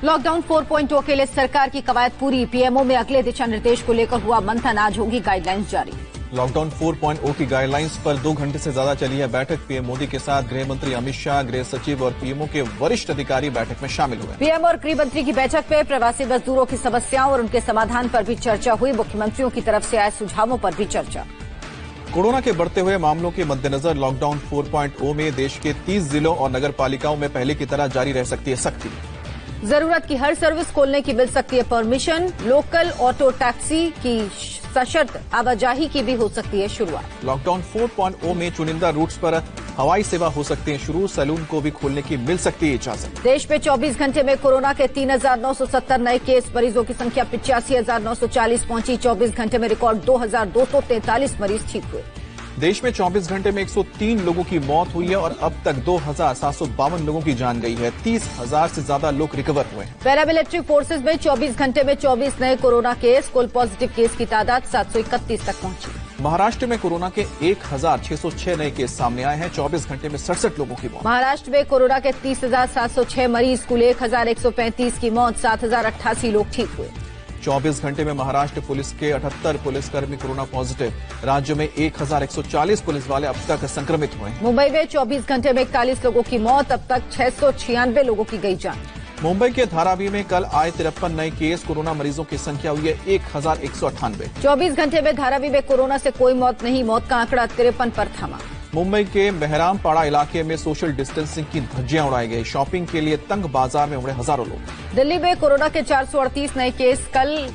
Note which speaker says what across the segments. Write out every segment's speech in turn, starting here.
Speaker 1: Lockdown 4.0 के लिए सरकार की कवायद पूरी। पीएमओ में अगले दिशा निर्देश को लेकर हुआ मंथन, आज होगी गाइडलाइंस जारी।
Speaker 2: लॉकडाउन 4.0 की गाइडलाइंस पर 2 घंटे से ज्यादा चली है बैठक। पीएम मोदी के साथ गृह मंत्री अमित शाह, गृह सचिव और पीएमओ के वरिष्ठ अधिकारी बैठक में शामिल हुए।
Speaker 1: पीएम और गृह मंत्री की बैठक में प्रवासी मजदूरों की समस्याओं और उनके समाधान पर भी चर्चा हुई। मुख्यमंत्रियों की तरफ से आए सुझावों पर भी चर्चा।
Speaker 2: कोरोना के बढ़ते हुए मामलों के मद्देनजर लॉकडाउन 4.0 में देश के 30 जिलों और नगर पालिकाओं में पहले की तरह जारी रह सकती है सख्ती।
Speaker 1: जरूरत की हर सर्विस खोलने की मिल सकती है परमिशन। लोकल ऑटो टैक्सी की सशर्त आवाजाही की भी हो सकती है शुरुआत।
Speaker 2: लॉकडाउन 4.0 में चुनिंदा रूट्स पर हवाई सेवा हो सकती है शुरू। सैलून को भी खोलने की मिल सकती है इजाजत।
Speaker 1: देश में 24 घंटे में कोरोना के 3,970 नए केस। मरीजों की संख्या 85,940 पहुंची। 24 घंटे में रिकॉर्ड 2,243 मरीज ठीक हुए।
Speaker 2: देश में 24 घंटे में 103 लोगों की मौत हुई है और अब तक 2,752 लोगों की जान गई है। 30,000 से ज्यादा लोग रिकवर हुए हैं।
Speaker 1: पैरामिलिट्री फोर्सेज में 24 घंटे में 24 नए कोरोना केस। कुल पॉजिटिव केस की तादाद 731 तक पहुंची।
Speaker 2: महाराष्ट्र में कोरोना के 1,606 नए केस सामने आए हैं। 24 घंटे में 67 लोगों की मौत।
Speaker 1: महाराष्ट्र में कोरोना के 30,706 मरीज। कुल 1,135 की मौत। 7,088 लोग ठीक हुए।
Speaker 2: 24 घंटे में महाराष्ट्र पुलिस के 78 पुलिसकर्मी कोरोना पॉजिटिव। राज्य में 1,140 पुलिस वाले अब तक संक्रमित हुए हैं।
Speaker 1: मुंबई में 24 घंटे में 41 लोगों की मौत। अब तक 696 लोगों की गई जान।
Speaker 2: मुंबई के धारावी में कल आए 53 नए केस। कोरोना मरीजों की संख्या हुई है 1,198।
Speaker 1: 24 घंटे में धारावी में कोरोना से कोई मौत नहीं। मौत का आंकड़ा 53 पर थमा।
Speaker 2: मुंबई के बहरामपाड़ा इलाके में सोशल डिस्टेंसिंग की धज्जियां उड़ाई गई। शॉपिंग के लिए तंग बाजार में उमड़े हजारों लोग।
Speaker 1: दिल्ली में कोरोना के 438 नए केस। कल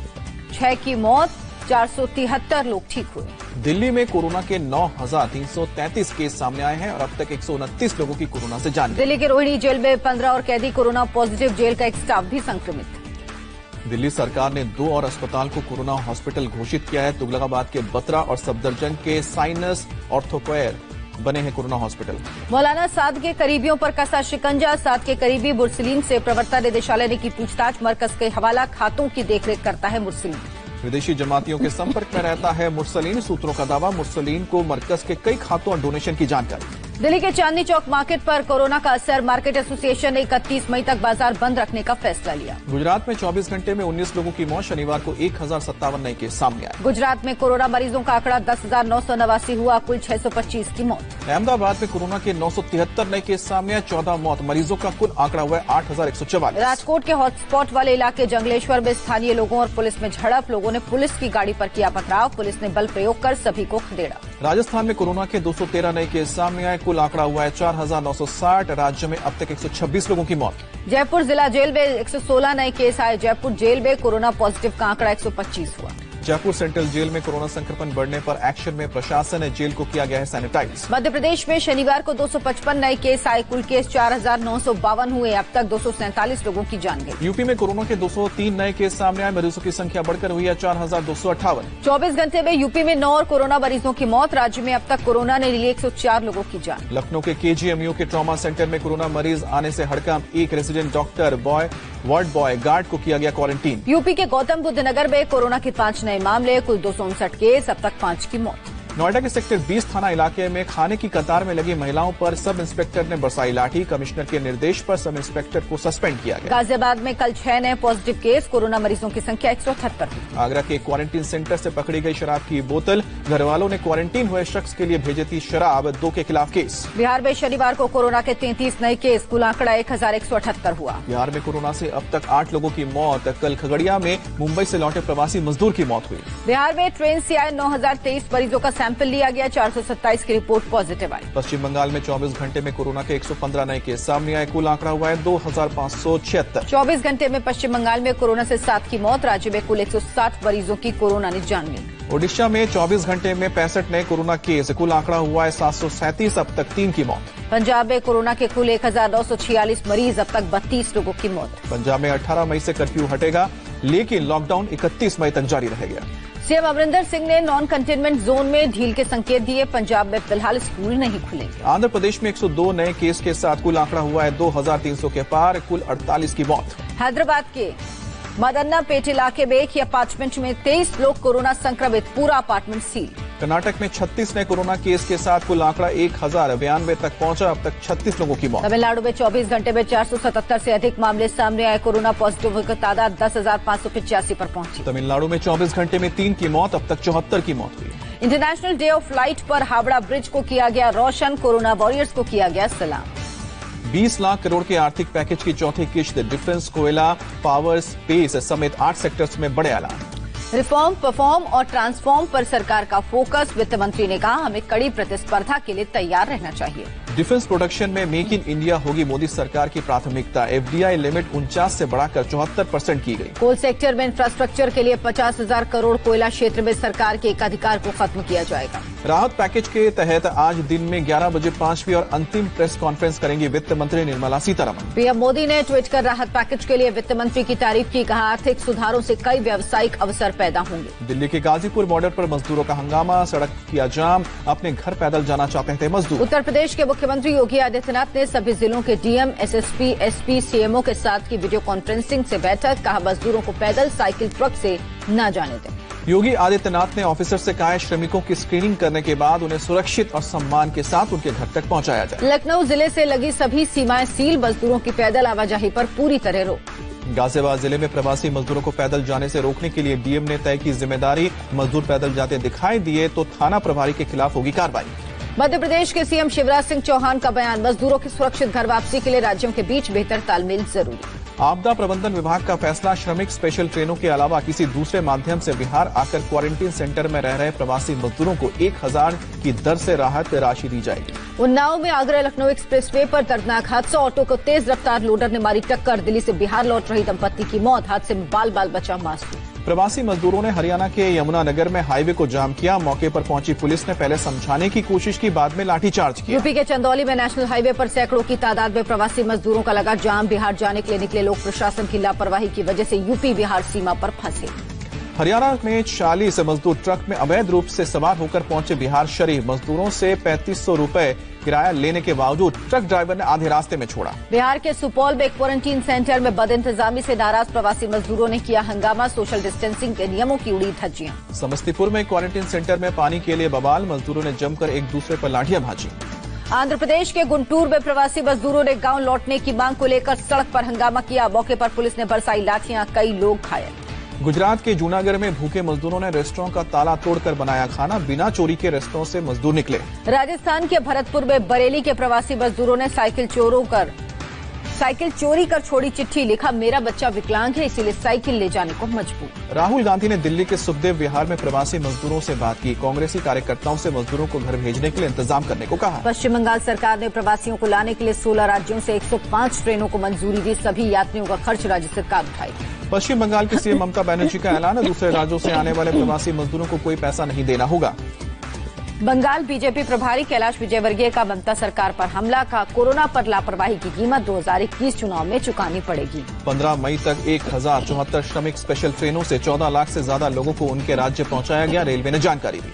Speaker 1: 6 की मौत। 473 लोग ठीक हुए।
Speaker 2: दिल्ली में कोरोना के 9,333 केस सामने आए हैं और अब तक 129 लोगों की कोरोना से जान गई।
Speaker 1: दिल्ली के रोहिणी जेल में 15 और कैदी कोरोना पॉजिटिव। जेल का एक स्टाफ भी संक्रमित।
Speaker 2: दिल्ली सरकार ने 2 और अस्पताल को कोरोना हॉस्पिटल घोषित किया है। तुगलकाबाद के बत्रा और सफदरजंग के साइनस ऑर्थोकेयर बने हैं कोरोना हॉस्पिटल।
Speaker 1: मौलाना साद के करीबियों पर कसा शिकंजा। साद के करीबी मुरसलीन से प्रवर्तन निदेशालय ने की पूछताछ। मरकज के हवाला खातों की देखरेख करता है मुरसलीन।
Speaker 2: विदेशी जमातियों के संपर्क में रहता है मुरसलीन। सूत्रों का दावा, मुरसलीन को मरकज के कई खातों और डोनेशन की जानकारी।
Speaker 1: दिल्ली के चांदनी चौक मार्केट पर कोरोना का असर। मार्केट एसोसिएशन ने 31 मई तक बाजार बंद रखने का फैसला लिया।
Speaker 2: गुजरात में 24 घंटे में 19 लोगों की मौत। शनिवार को 1,057 नए केस सामने आए।
Speaker 1: गुजरात में कोरोना मरीजों का आंकड़ा 10,989 हुआ। कुल 625 की मौत।
Speaker 2: अहमदाबाद में कोरोना के 973 नए केस सामने आए। 14 मौत। मरीजों का कुल आंकड़ा हुआ है 8,144।
Speaker 1: राजकोट के हॉटस्पॉट वाले इलाके जंगलेश्वर में स्थानीय लोगों और पुलिस में झड़प। लोगों ने पुलिस की गाड़ी पर किया पथराव। पुलिस ने बल प्रयोग कर सभी को खदेड़ा।
Speaker 2: राजस्थान में कोरोना के 213 नए केस सामने आए। कुल आंकड़ा हुआ है 4,960। राज्य में अब तक 126 लोगों की मौत।
Speaker 1: जयपुर जिला जेल में 116 नए केस आए। जयपुर जेल में कोरोना पॉजिटिव का आंकड़ा 125 हुआ।
Speaker 2: जयपुर सेंट्रल जेल में कोरोना संक्रमण बढ़ने पर एक्शन में प्रशासन ने जेल को किया गया है सैनिटाइज।
Speaker 1: मध्य प्रदेश में शनिवार को 255 नए केस आए। कुल केस 4,952 हुए। अब तक 247 लोगों की जान गई।
Speaker 2: यूपी में कोरोना के 203 नए केस सामने आए। मरीजों की संख्या बढ़कर हुई है 4,258।
Speaker 1: 24 घंटे में यूपी में 9 और कोरोना मरीजों की मौत। राज्य में अब तक कोरोना ने ली 104 लोगों की जान।
Speaker 2: लखनऊ के केजीएमयू के ट्रॉमा सेंटर में कोरोना मरीज आने से हड़कंप। एक resident doctor ward boy guard को किया गया क्वारंटीन।
Speaker 1: यूपी के गौतम बुद्ध नगर में कोरोना के 5 नए मामले। कुल 259 केस। अब तक 5 की मौत।
Speaker 2: नोएडा के सेक्टर 20 थाना इलाके में खाने की कतार में लगी महिलाओं पर सब इंस्पेक्टर ने बरसाई लाठी। कमिश्नर के निर्देश पर सब इंस्पेक्टर को सस्पेंड किया गया।
Speaker 1: गाजियाबाद में कल 6 नए पॉजिटिव केस। कोरोना मरीजों की संख्या 178 हुई।
Speaker 2: आगरा के क्वारंटीन सेंटर से पकड़ी गई शराब की बोतल। घर वालों ने क्वारंटीन हुए शख्स के लिए भेजी थी शराब। 2 के खिलाफ केस।
Speaker 1: बिहार में शनिवार को कोरोना के 33 नए केस। कुल आंकड़ा 1,178 हुआ।
Speaker 2: बिहार में कोरोना से अब तक 8 लोगों की मौत। कल खगड़िया में मुंबई से लौटे प्रवासी मजदूर की मौत हुई।
Speaker 1: बिहार में ट्रेन से आए 9,023 मरीजों का सैंपल लिया गया। 427 की रिपोर्ट पॉजिटिव आई।
Speaker 2: पश्चिम बंगाल में 24 घंटे में कोरोना के 115 नए केस सामने आए। कुल आंकड़ा हुआ है 2,576।
Speaker 1: 24 घंटे में पश्चिम बंगाल में कोरोना से 7 की मौत। राज्य में कुल 160 मरीजों की कोरोना ने जान ली।
Speaker 2: ओडिशा में 24 घंटे में 65 नए कोरोना केस। कुल आंकड़ा हुआ है 737। अब तक 3 की मौत।
Speaker 1: पंजाब में कोरोना के कुल 1,946 मरीज। अब तक 32 लोगों की मौत।
Speaker 2: पंजाब में 18 मई से कर्फ्यू हटेगा, लेकिन लॉकडाउन 31 मई तक जारी रहेगा।
Speaker 1: सीएम अमरिंदर सिंह ने नॉन कंटेनमेंट जोन में ढील के संकेत दिए। पंजाब में फिलहाल स्कूल नहीं खुलेंगे।
Speaker 2: आंध्र प्रदेश में 102 नए केस के साथ कुल आंकड़ा हुआ है 2,300 के पार। कुल 48 की मौत।
Speaker 1: हैदराबाद के मदन्नापेट इलाके में एक ही अपार्टमेंट में 23 लोग कोरोना संक्रमित। पूरा अपार्टमेंट सील।
Speaker 2: कर्नाटक में 36 नए कोरोना केस के साथ कुल आंकड़ा 1092 तक पहुंचा। अब तक 36 लोगों की मौत।
Speaker 1: तमिलनाडु में 24 घंटे में 477 से अधिक मामले सामने आए। कोरोना पॉजिटिव की तादाद 10,585 पर पहुंची।
Speaker 2: तमिलनाडु में 24 घंटे में 3 की मौत। अब तक 74 की मौत हुई।
Speaker 1: इंटरनेशनल डे ऑफ लाइट पर हावड़ा ब्रिज को किया गया रोशन। कोरोना वॉरियर्स को किया गया सलाम।
Speaker 2: 20 लाख करोड़ के आर्थिक पैकेज की चौथी किश्त, डिफेंस, कोयला, पावर, स्पेस समेत 8 सेक्टर्स में बड़े ऐलान।
Speaker 1: रिफॉर्म, परफॉर्म और ट्रांसफॉर्म पर सरकार का फोकस। वित्त मंत्री ने कहा, हमें कड़ी प्रतिस्पर्धा के लिए तैयार रहना चाहिए।
Speaker 2: डिफेंस प्रोडक्शन में मेक इन इंडिया होगी मोदी सरकार की प्राथमिकता। एफडीआई लिमिट 49 से बढ़ाकर 74% की गई।
Speaker 1: कोल सेक्टर में इंफ्रास्ट्रक्चर के लिए 50,000 करोड़। कोयला क्षेत्र में सरकार के एकाधिकार को खत्म किया जाएगा।
Speaker 2: राहत पैकेज के तहत आज दिन में 11 बजे 5वीं और अंतिम प्रेस कॉन्फ्रेंस करेंगी वित्त मंत्री निर्मला सीतारमण।
Speaker 1: पीएम मोदी ने ट्वीट कर राहत पैकेज के लिए वित्त मंत्री की तारीफ की। कहा, आर्थिक सुधारों से कई व्यावसायिक अवसर पैदा होंगे।
Speaker 2: दिल्ली के गाजीपुर बॉर्डर पर मजदूरों का हंगामा, सड़क किया जाम। अपने घर पैदल जाना चाहते थे मजदूर।
Speaker 1: उत्तर प्रदेश के मुख्यमंत्री योगी आदित्यनाथ ने सभी जिलों के डीएम, एसएसपी, एसपी, सीएमओ के साथ की वीडियो कॉन्फ्रेंसिंग से बैठक। कहा, मजदूरों को पैदल, साइकिल, ट्रक से न जाने दें।
Speaker 2: योगी आदित्यनाथ ने ऑफिसर से कहा है, श्रमिकों की स्क्रीनिंग करने के बाद उन्हें सुरक्षित और सम्मान के साथ उनके घर तक पहुंचाया जाए।
Speaker 1: लखनऊ जिले से लगी सभी सीमाएं सील। मजदूरों की पैदल आवाजाही पर पूरी तरह रोक।
Speaker 2: गाजियाबाद जिले में प्रवासी मजदूरों को पैदल जाने से रोकने के लिए डीएम ने तय की जिम्मेदारी। मजदूर पैदल जाते दिखाई दिए तो थाना प्रभारी के खिलाफ होगी कार्रवाई।
Speaker 1: मध्य प्रदेश के सीएम शिवराज सिंह चौहान का बयान, मजदूरों की सुरक्षित घर वापसी के लिए राज्यों के बीच बेहतर तालमेल जरूरी।
Speaker 2: आपदा प्रबंधन विभाग का फैसला, श्रमिक स्पेशल ट्रेनों के अलावा किसी दूसरे माध्यम से बिहार आकर क्वारंटीन सेंटर में रह रहे प्रवासी मजदूरों को 1,000 की दर से राहत राशि दी जाएगी।
Speaker 1: उन्नाव में आगरा लखनऊ एक्सप्रेसवे पर दर्दनाक हादसा। ऑटो को तेज रफ्तार लोडर ने मारी टक्कर। दिल्ली से बिहार लौट रही दंपत्ति की मौत। हादसे में बाल बाल बचा मासूम।
Speaker 2: प्रवासी मजदूरों ने हरियाणा के यमुनानगर में हाईवे को जाम किया। मौके पर पहुंची पुलिस ने पहले समझाने की कोशिश की, बाद में लाठीचार्ज किया।
Speaker 1: यूपी के चंदौली में नेशनल हाईवे पर सैकड़ों की तादाद में प्रवासी मजदूरों का लगा जाम। बिहार जाने के लिए निकले लोग प्रशासन की लापरवाही की वजह से यूपी बिहार सीमा पर फंसे।
Speaker 2: हरियाणा में 40 मजदूर ट्रक में अवैध रूप से सवार होकर पहुंचे बिहार शरीफ। मजदूरों से 3500 रुपए किराया लेने के बावजूद ट्रक ड्राइवर ने आधे रास्ते में छोड़ा।
Speaker 1: बिहार के सुपौल में क्वारंटीन सेंटर में बदइंतजामी से नाराज प्रवासी मजदूरों ने किया हंगामा। सोशल डिस्टेंसिंग के नियमों की उड़ी धज्जियां।
Speaker 2: समस्तीपुर में क्वारंटीन सेंटर में पानी के लिए बवाल। मजदूरों ने जमकर एक दूसरे पर लाठियां भांजी।
Speaker 1: आंध्र प्रदेश के गुंटूर में प्रवासी मजदूरों ने गांव लौटने की मांग को लेकर सड़क पर हंगामा किया। मौके पर पुलिस ने बरसाई लाठियां, कई लोग घायल।
Speaker 2: गुजरात के जूनागढ़ में भूखे मजदूरों ने रेस्टोरेंट का ताला तोड़कर बनाया खाना। बिना चोरी के रेस्टोरेंट से मजदूर निकले।
Speaker 1: राजस्थान के भरतपुर में बरेली के प्रवासी मजदूरों ने साइकिल चोरी कर छोड़ी चिट्ठी। लिखा, मेरा बच्चा विकलांग है, इसीलिए साइकिल ले जाने को मजबूर।
Speaker 2: राहुल गांधी ने दिल्ली के सुखदेव विहार में प्रवासी मजदूरों से बात की। कांग्रेसी कार्यकर्ताओं से मजदूरों को घर भेजने के लिए इंतजाम करने को कहा।
Speaker 1: पश्चिम बंगाल सरकार ने प्रवासियों को लाने के लिए 16 राज्यों से 105 ट्रेनों को मंजूरी दी। सभी यात्रियों का खर्च राज्य सरकार उठाएगी।
Speaker 2: पश्चिम बंगाल की सीएम ममता बनर्जी का ऐलान है, दूसरे राज्यों से आने वाले प्रवासी मजदूरों को कोई पैसा नहीं देना होगा।
Speaker 1: बंगाल बीजेपी प्रभारी कैलाश विजयवर्गीय का ममता सरकार पर हमला। का कोरोना पर लापरवाही की कीमत 2021 चुनाव में चुकानी पड़ेगी।
Speaker 2: 15 मई तक 1074 श्रमिक स्पेशल ट्रेनों से 14 लाख से ज्यादा लोगों को उनके राज्य पहुंचाया गया, रेलवे ने जानकारी दी।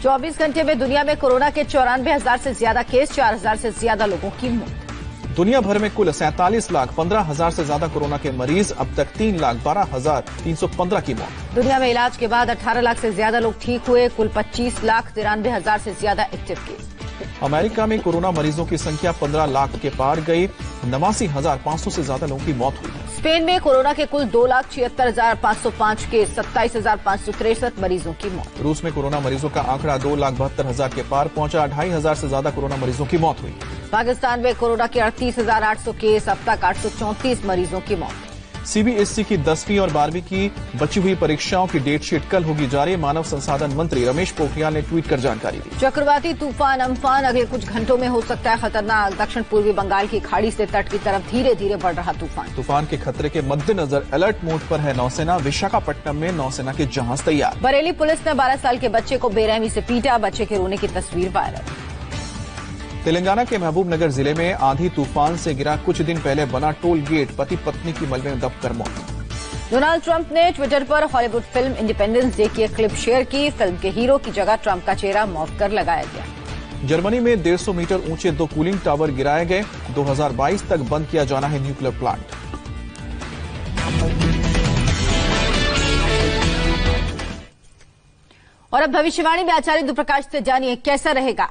Speaker 1: 24 घंटे में दुनिया में कोरोना के 94,000 से ज्यादा केस, 4,000 से ज्यादा लोगों की मौत।
Speaker 2: दुनिया भर में कुल 47,15,000 से ज्यादा कोरोना के मरीज। अब तक 3,12,315 की मौत।
Speaker 1: दुनिया में इलाज के बाद 18 लाख से ज्यादा लोग ठीक हुए। कुल 25,93,000 से ज्यादा एक्टिव केस।
Speaker 2: अमेरिका में कोरोना मरीजों की संख्या 15 लाख के पार गई। 89,500 से ज्यादा लोगों की मौत हुई।
Speaker 1: स्पेन में कोरोना के कुल 2,76,505 केस, 27,563 मरीजों की मौत।
Speaker 2: रूस में कोरोना मरीजों का आंकड़ा 2,72,000 के पार पहुंचा। 2,500 से ज्यादा कोरोना मरीजों की मौत हुई।
Speaker 1: पाकिस्तान में कोरोना के 38,800 केस, अब तक 834 मरीजों की मौत।
Speaker 2: सीबीएसई की 10वीं और 12वीं की बची हुई परीक्षाओं की डेट शीट कल होगी जारी। मानव संसाधन मंत्री रमेश पोखरियाल ने ट्वीट कर जानकारी दी।
Speaker 1: चक्रवाती तूफान अम्फान अगले कुछ घंटों में हो सकता है खतरनाक। दक्षिण पूर्वी बंगाल की खाड़ी से तट की तरफ धीरे धीरे बढ़ रहा
Speaker 2: तूफान के खतरे के मद्देनजर अलर्ट मोड पर है नौसेना। विशाखापट्टनम में नौसेना के जहाज तैयार।
Speaker 1: बरेली पुलिस ने 12 साल के बच्चे को बेरहमी से पीटा। बच्चे के रोने की तस्वीर वायरल।
Speaker 2: तेलंगाना के महबूब नगर जिले में आंधी तूफान से गिरा कुछ दिन पहले बना टोल गेट। पति पत्नी की मलबे में दबकर मौत।
Speaker 1: डोनाल्ड ट्रंप ने ट्विटर पर हॉलीवुड फिल्म इंडिपेंडेंस डे की एक क्लिप शेयर की। फिल्म के हीरो की जगह ट्रंप का चेहरा मॉफ कर लगाया गया।
Speaker 2: जर्मनी में 150 मीटर ऊंचे 2 कूलिंग टावर गिराए गए। 2022 तक बंद किया जाना है न्यूक्लियर प्लांट।
Speaker 1: और अब भविष्यवाणी में आचार्य दुप्रकाश से जानिए कैसा रहेगा